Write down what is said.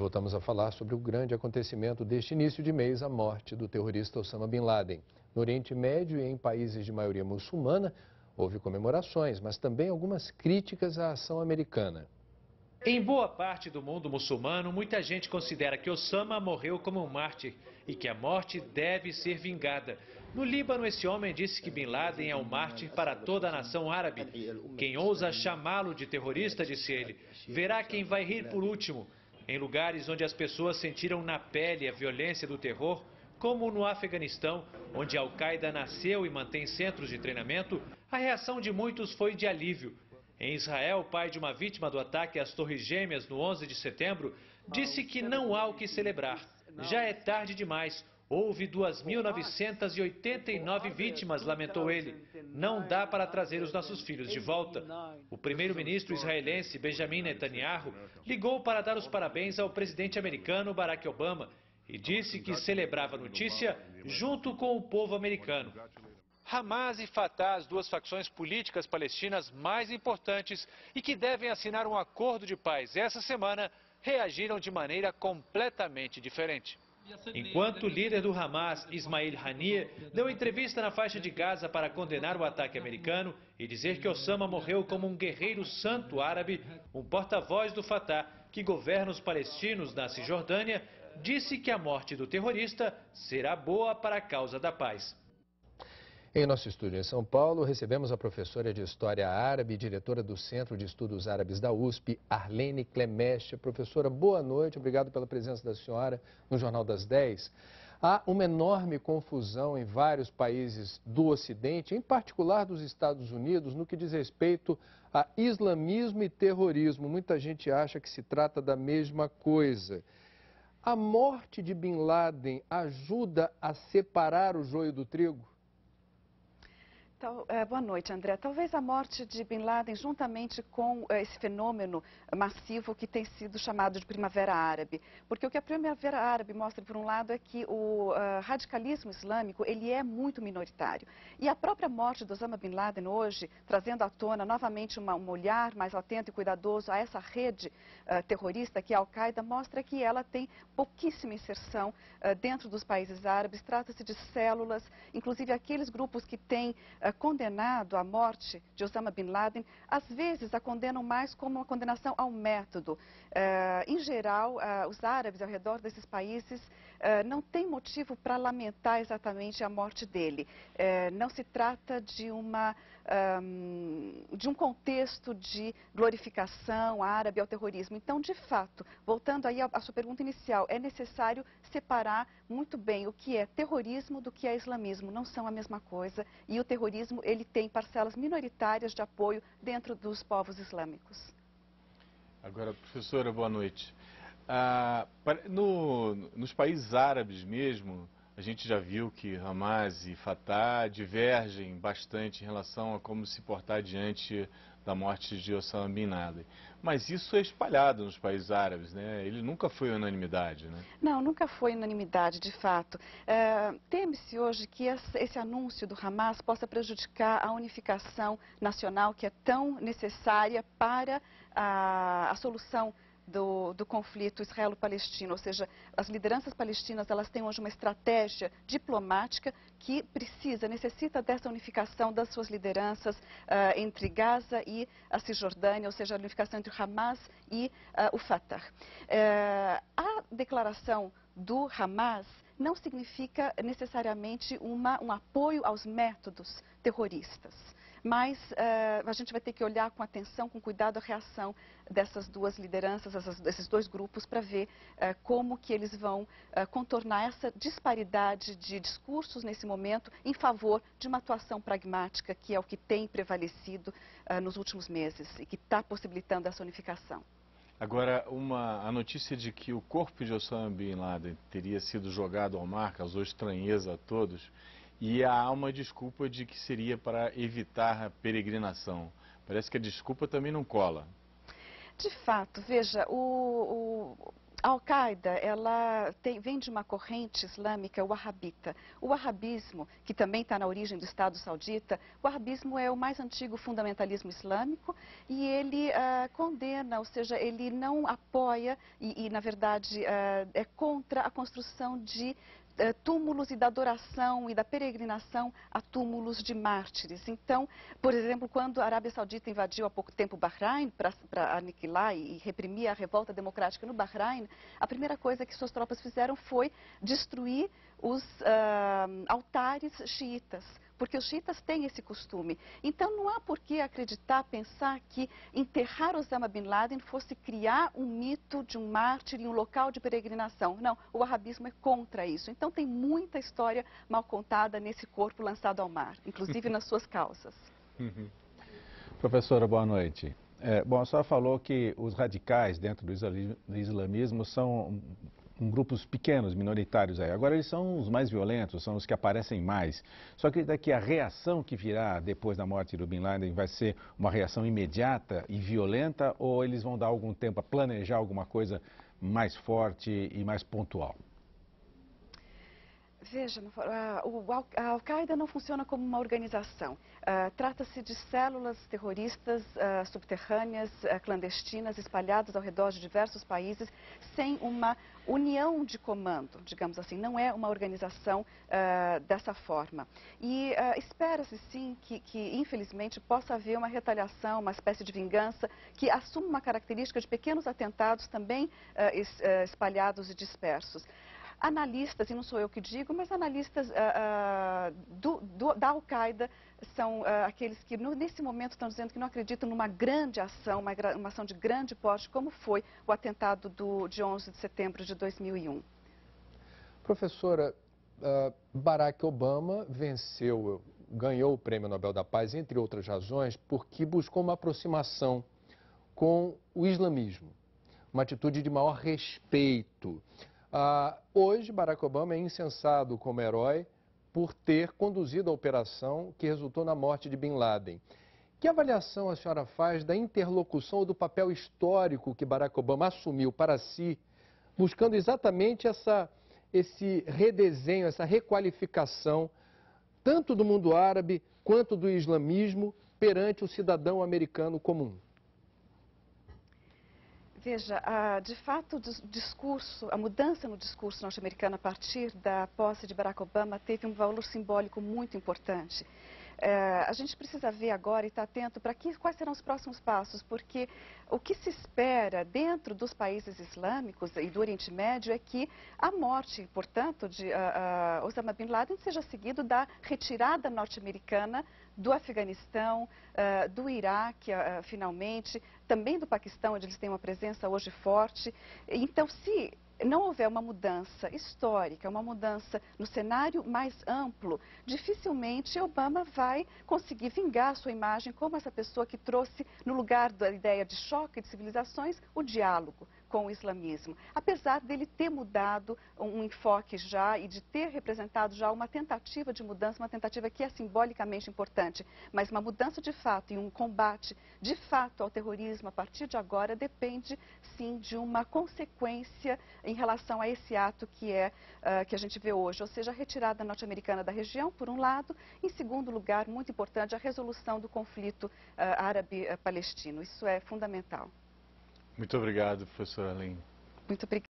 voltamos a falar sobre o grande acontecimento deste início de mês, a morte do terrorista Osama Bin Laden. No Oriente Médio e em países de maioria muçulmana, houve comemorações, mas também algumas críticas à ação americana. Em boa parte do mundo muçulmano, muita gente considera que Osama morreu como um mártir e que a morte deve ser vingada. No Líbano, esse homem disse que Bin Laden é um mártir para toda a nação árabe. Quem ousa chamá-lo de terrorista, disse ele, verá quem vai rir por último. Em lugares onde as pessoas sentiram na pele a violência do terror, como no Afeganistão, onde a Al-Qaeda nasceu e mantém centros de treinamento, a reação de muitos foi de alívio. Em Israel, o pai de uma vítima do ataque às Torres Gêmeas no 11 de setembro disse que não há o que celebrar. Já é tarde demais. Houve 2.989 vítimas, lamentou ele. Não dá para trazer os nossos filhos de volta. O primeiro-ministro israelense Benjamin Netanyahu ligou para dar os parabéns ao presidente americano Barack Obama e disse que celebrava a notícia junto com o povo americano. Hamas e Fatah, as duas facções políticas palestinas mais importantes e que devem assinar um acordo de paz essa semana, reagiram de maneira completamente diferente. Enquanto o líder do Hamas, Ismail Haniyeh, deu entrevista na faixa de Gaza para condenar o ataque americano e dizer que Osama morreu como um guerreiro santo árabe, um porta-voz do Fatah, que governa os palestinos na Cisjordânia, disse que a morte do terrorista será boa para a causa da paz. Em nosso estúdio em São Paulo, recebemos a professora de História Árabe e diretora do Centro de Estudos Árabes da USP, Arlene Clemestre. Professora, boa noite, obrigado pela presença da senhora no Jornal das 10. Há uma enorme confusão em vários países do Ocidente, em particular dos Estados Unidos, no que diz respeito a islamismo e terrorismo. Muita gente acha que se trata da mesma coisa. A morte de Bin Laden ajuda a separar o joio do trigo? Boa noite, André. Talvez a morte de Bin Laden, juntamente com esse fenômeno massivo que tem sido chamado de Primavera Árabe. Porque o que a Primavera Árabe mostra, por um lado, é que o radicalismo islâmico ele é muito minoritário. E a própria morte de Osama Bin Laden hoje, trazendo à tona novamente um olhar mais atento e cuidadoso a essa rede terrorista que é a Al-Qaeda, mostra que ela tem pouquíssima inserção dentro dos países árabes. Trata-se de células, inclusive aqueles grupos que têm condenado a morte de Osama Bin Laden, às vezes a condenam mais como uma condenação ao método. Em geral, os árabes ao redor desses países não têm motivo para lamentar exatamente a morte dele. Não se trata de um contexto de glorificação árabe ao terrorismo. Então, de fato, voltando aí à sua pergunta inicial, é necessário separar muito bem o que é terrorismo do que é islamismo. Não são a mesma coisa e o terrorismo ele tem parcelas minoritárias de apoio dentro dos povos islâmicos. Agora, professora, boa noite. Nos países árabes mesmo, a gente já viu que Hamas e Fatah divergem bastante em relação a como se portar diante da morte de Osama Bin Laden. Mas isso é espalhado nos países árabes, né? Ele nunca foi unanimidade, né? Não, nunca foi unanimidade, de fato. Teme-se hoje que esse anúncio do Hamas possa prejudicar a unificação nacional que é tão necessária para a solução do conflito israelo-palestino, ou seja, as lideranças palestinas elas têm hoje uma estratégia diplomática que necessita dessa unificação das suas lideranças entre Gaza e a Cisjordânia, ou seja, a unificação entre o Hamas e o Fatah. A declaração do Hamas não significa necessariamente um apoio aos métodos terroristas. Mas a gente vai ter que olhar com atenção, com cuidado, a reação dessas duas lideranças, desses dois grupos, para ver como que eles vão contornar essa disparidade de discursos nesse momento em favor de uma atuação pragmática, que é o que tem prevalecido nos últimos meses e que está possibilitando essa unificação. Agora, a notícia de que o corpo de Osama Bin Laden teria sido jogado ao mar causou estranheza a todos. E há uma desculpa de que seria para evitar a peregrinação. Parece que a desculpa também não cola. De fato, veja, A Al-Qaeda, vem de uma corrente islâmica wahhabita. O wahhabismo, que também está na origem do Estado saudita, o wahhabismo é o mais antigo fundamentalismo islâmico e ele condena, ou seja, ele não apoia na verdade, é contra a construção de túmulos e da adoração e da peregrinação a túmulos de mártires. Então, por exemplo, quando a Arábia Saudita invadiu há pouco tempo o Bahrein para aniquilar e reprimir a revolta democrática no Bahrein, a primeira coisa que suas tropas fizeram foi destruir os altares xiitas, porque os xiitas têm esse costume. Então, não há por que acreditar, pensar que enterrar Osama Bin Laden fosse criar um mito de um mártir em um local de peregrinação. Não, o wahhabismo é contra isso. Então, tem muita história mal contada nesse corpo lançado ao mar, inclusive nas suas causas. Professora, boa noite. Bom, a senhora falou que os radicais dentro do islamismo são grupos pequenos, minoritários aí. Agora eles são os mais violentos, são os que aparecem mais. Só que daqui a reação que virá depois da morte do Bin Laden vai ser uma reação imediata e violenta ou eles vão dar algum tempo a planejar alguma coisa mais forte e mais pontual? Veja, a Al-Qaeda não funciona como uma organização. Trata-se de células terroristas subterrâneas, clandestinas, espalhadas ao redor de diversos países, sem uma união de comando, digamos assim. Não é uma organização dessa forma. E espera-se, sim, que, infelizmente, possa haver uma retaliação, uma espécie de vingança, que assuma uma característica de pequenos atentados também espalhados e dispersos. Analistas, e não sou eu que digo, mas analistas da Al-Qaeda são aqueles que nesse momento estão dizendo que não acreditam numa grande ação, uma ação de grande porte, como foi o atentado de 11 de setembro de 2001. Professora, Barack Obama ganhou o Prêmio Nobel da Paz, entre outras razões, porque buscou uma aproximação com o islamismo, uma atitude de maior respeito. Hoje, Barack Obama é incensado como herói por ter conduzido a operação que resultou na morte de Bin Laden. Que avaliação a senhora faz da interlocução ou do papel histórico que Barack Obama assumiu para si, buscando exatamente esse redesenho, essa requalificação, tanto do mundo árabe quanto do islamismo, perante o cidadão americano comum? Veja, de fato, a mudança no discurso norte-americano a partir da posse de Barack Obama teve um valor simbólico muito importante. A gente precisa ver agora e estar atento para quais serão os próximos passos, porque o que se espera dentro dos países islâmicos e do Oriente Médio é que a morte, portanto, de Osama Bin Laden seja seguido da retirada norte-americana do Afeganistão, do Iraque, finalmente, também do Paquistão, onde eles têm uma presença hoje forte. Então, se não houver uma mudança histórica, uma mudança no cenário mais amplo, dificilmente Obama vai conseguir vingar a sua imagem como essa pessoa que trouxe, no lugar da ideia de choque de civilizações, o diálogo com o islamismo. Apesar dele ter mudado um enfoque já e de ter representado já uma tentativa de mudança, uma tentativa que é simbolicamente importante, mas uma mudança de fato e um combate de fato ao terrorismo a partir de agora depende sim de uma consequência em relação a esse ato que a gente vê hoje, ou seja, a retirada norte-americana da região, por um lado, em segundo lugar, muito importante, a resolução do conflito árabe-palestino. Isso é fundamental. Muito obrigado, professora Arlene. Muito obrigada.